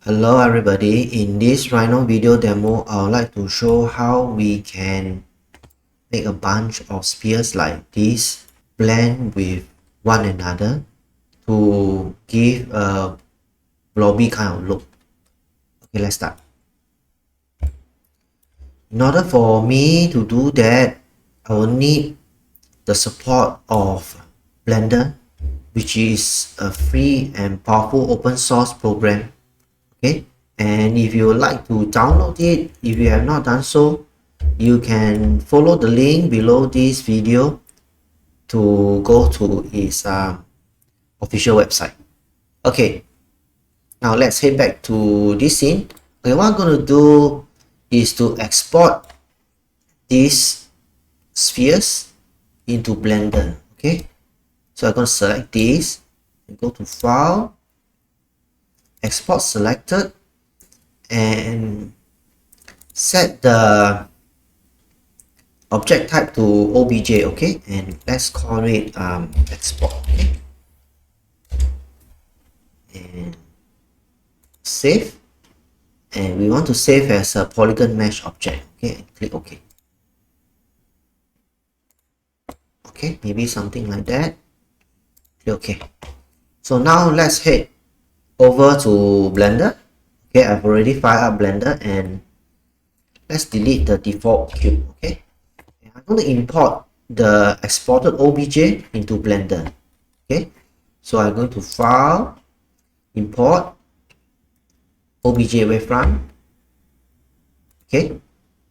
Hello everybody, in this Rhino video demo, I would like to show how we can make a bunch of spheres like this blend with one another to give a blobby kind of look. Okay, let's start. In order for me to do that, I will need the support of Blender, which is a free and powerful open source program. Okay, and if you would like to download it, if you have not done so, you can follow the link below this video to go to its official website. Okay, now let's head back to this scene. Okay, what I'm going to do is to export these spheres into Blender. Okay, so I'm going to select this and go to File, Export Selected, and set the object type to obj. Okay, and let's call it export. Okay, and save, and we want to save as a polygon mesh object. Okay, and click OK. Okay, maybe something like that. Click OK. So now let's head over to Blender. Okay, I've already fired up Blender, and let's delete the default cube. Okay, and I'm going to import the exported obj into Blender. Okay, so I'm going to File, Import, obj wavefront. Okay,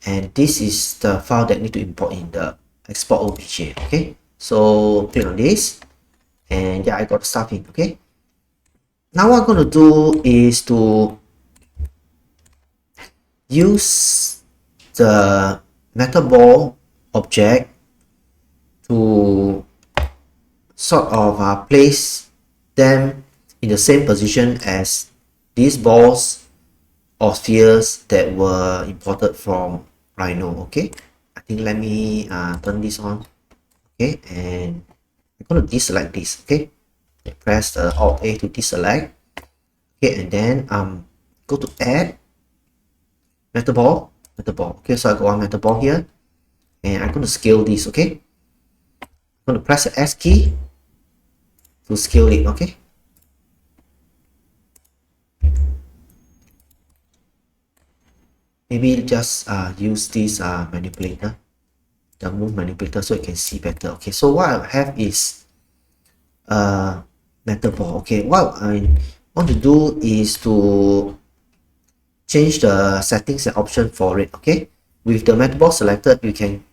and this is the file that need to import in the export obj. Okay, so click on this, and yeah, I got the stuff in. Okay, now what I'm going to do is to use the metal ball object to sort of place them in the same position as these balls or spheres that were imported from Rhino. Okay, I think let me turn this on. Okay, and I'm going to deselect this. Okay, press the Alt A to deselect. Okay, and then go to Add, metal ball. Okay, so I got one metal ball here, and I'm going to scale this. Okay, I'm going to press the S key to scale it. Okay, maybe just use this manipulator, the move manipulator, so you can see better. Okay, so what I have is metal ball. Okay, what I want to do is to change the settings and option for it. Okay, with the metal ball selected, you can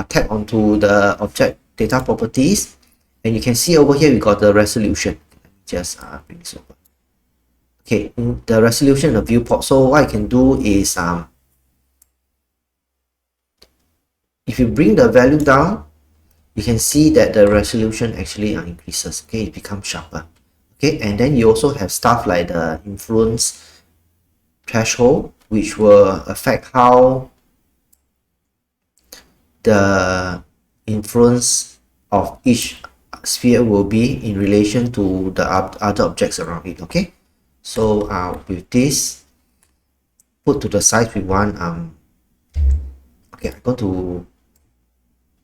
tap onto the object data properties, and you can see over here we got the resolution. Let me just bring this over. Okay, the resolution of viewport. So what I can do is if you bring the value down, you can see that the resolution actually increases. Okay, it becomes sharper. Okay, and then you also have stuff like the influence threshold, which will affect how the influence of each sphere will be in relation to the other objects around it. Okay, so with this put to the side, we want okay, I'm going to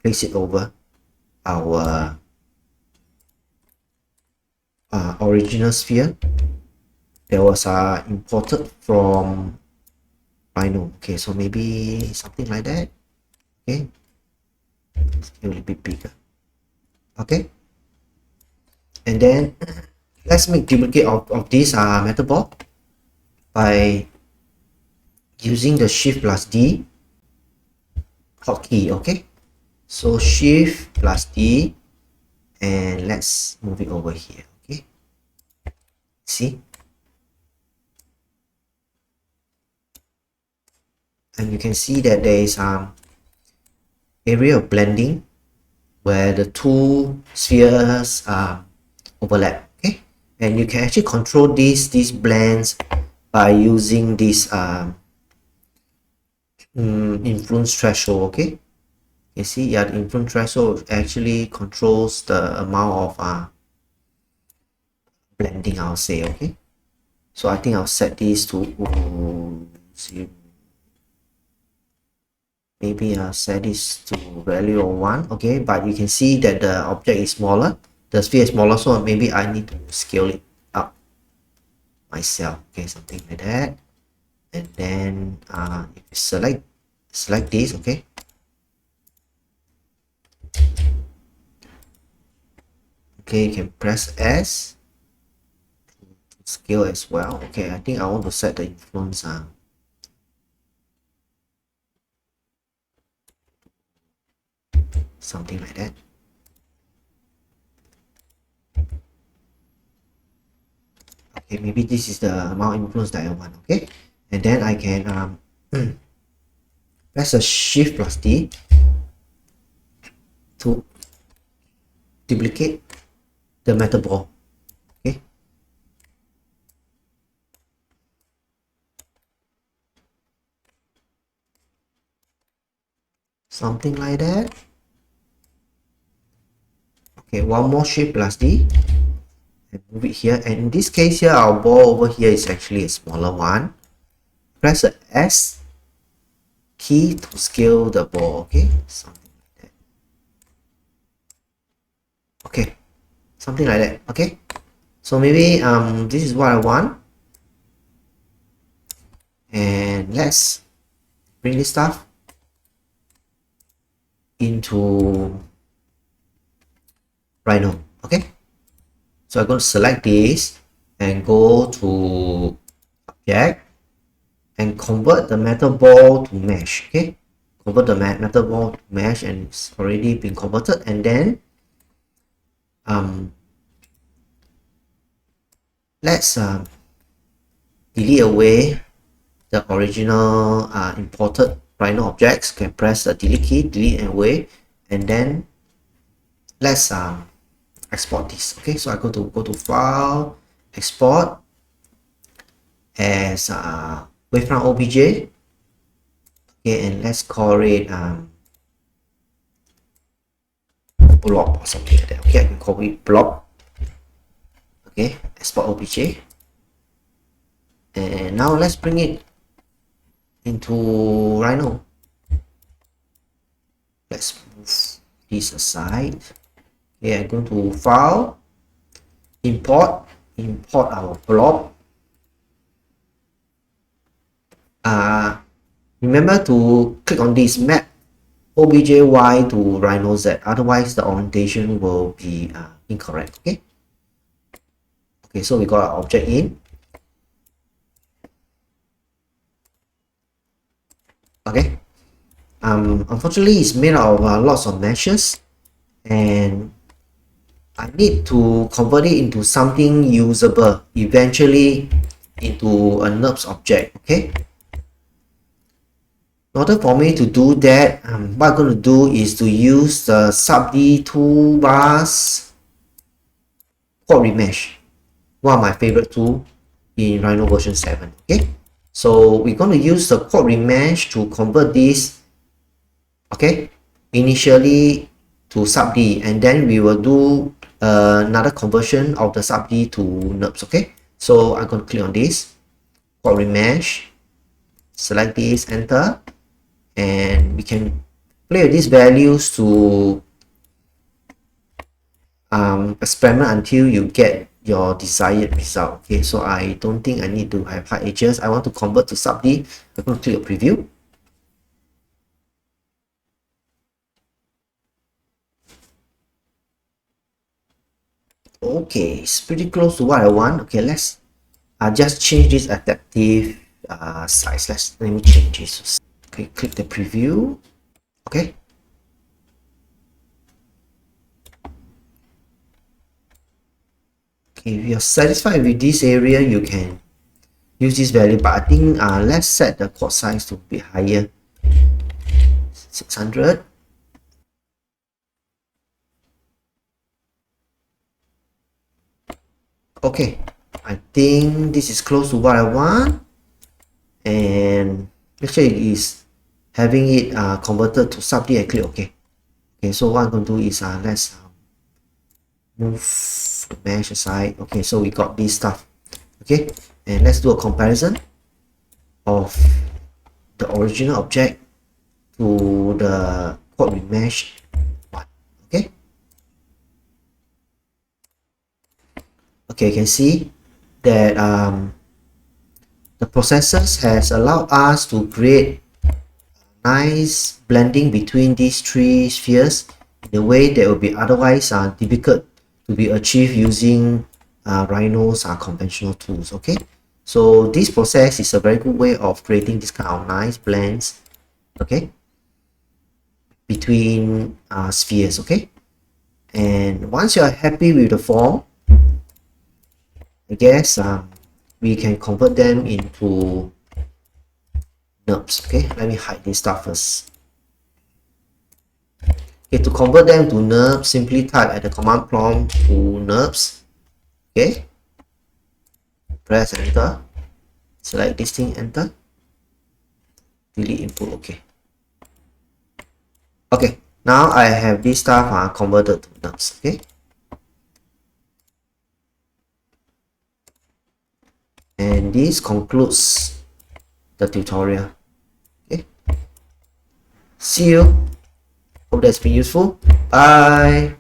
place it over our original sphere that was imported from Rhino. Okay, so maybe something like that. Okay, a little bit bigger. Okay, and then let's make duplicate of this metal ball by using the Shift plus D hotkey. Okay, so Shift plus D, and let's move it over here. Okay, see, and you can see that there is area of blending where the two spheres overlap. Okay, and you can actually control these blends by using this influence threshold. Okay, you see, yeah, the influence threshold actually controls the amount of blending, I'll say. Okay, So I think I'll set this to 0. Maybe I'll set this to value of 1. Okay, but you can see that the object is smaller, the sphere is smaller, so maybe I need to scale it up myself. Okay, something like that. And then if you select this, okay, you can press S to scale as well. Okay, I think I want to set the influence something like that. Okay, maybe this is the amount of influence that I want. Okay, and then I can press a Shift plus D to duplicate the metal ball. Okay, something like that. Okay, one more Shift plus D and move it here. And in this case here, our ball over here is actually a smaller one. Press the S key to scale the ball. Okay, something like that. Okay, something like that. Okay, so maybe this is what I want. And let's bring this stuff into Rhino. Okay, so I'm going to select this and go to object and convert the metal ball to mesh. Okay, convert the metal ball to mesh, and it's already been converted. And then let's delete away the original imported Rhino objects. Can press the delete key, delete away, and then let's export this. Okay, so I go to file, export as wavefront obj. Okay, and let's call it blob or something like that. Okay, I can call it blob. Okay, export obj, and now let's bring it into Rhino. Let's move this aside. Okay, I'm going to file, import our blob. Remember to click on this map OBJY to Rhino Z, otherwise the orientation will be incorrect. Okay, so we got our object in. Okay, unfortunately it's made out of lots of meshes, and I need to convert it into something usable, eventually into a NURBS object. Okay, in order for me to do that, what I'm going to do is to use the sub-D toolbars quad remesh, one of my favorite tools in Rhino version 7. Okay, so we're going to use the quad remesh to convert this, okay, initially to sub-D, and then we will do another conversion of the sub-D to NURBS. Okay, so I'm going to click on this quad remesh, select this, enter, and we can play with these values to experiment until you get your desired result. Okay, so I don't think I need to have high edges. I want to convert to sub-D. I'm going to click a preview. Okay, it's pretty close to what I want. Okay, let's just change this adaptive size. Let me change this. Okay, click the preview. Okay, if you're satisfied with this area, you can use this value, but I think let's set the quad size to be higher, 600. Okay, I think this is close to what I want, and make sure it is having it converted to sub-D and click OK. Okay, so what I'm going to do is let's move the mesh aside. Okay, so we got this stuff. Okay, And let's do a comparison of the original object to the quad remesh one. Okay. Okay, you can see that the processes has allowed us to create nice blending between these three spheres in a way that would be otherwise difficult to be achieved using Rhino's conventional tools. Okay, so this process is a very good way of creating this kind of nice blends, okay, between spheres. Okay, and once you are happy with the form, I guess we can convert them into NURBS. Okay, let me hide this stuff first. Okay, to convert them to NURBS, simply type at the command prompt to NURBS. Okay, press enter, select this thing, enter, delete input. Okay, now I have this stuff converted to NURBS. Okay, and this concludes the tutorial. Okay, see you. Hope that's been useful. Bye.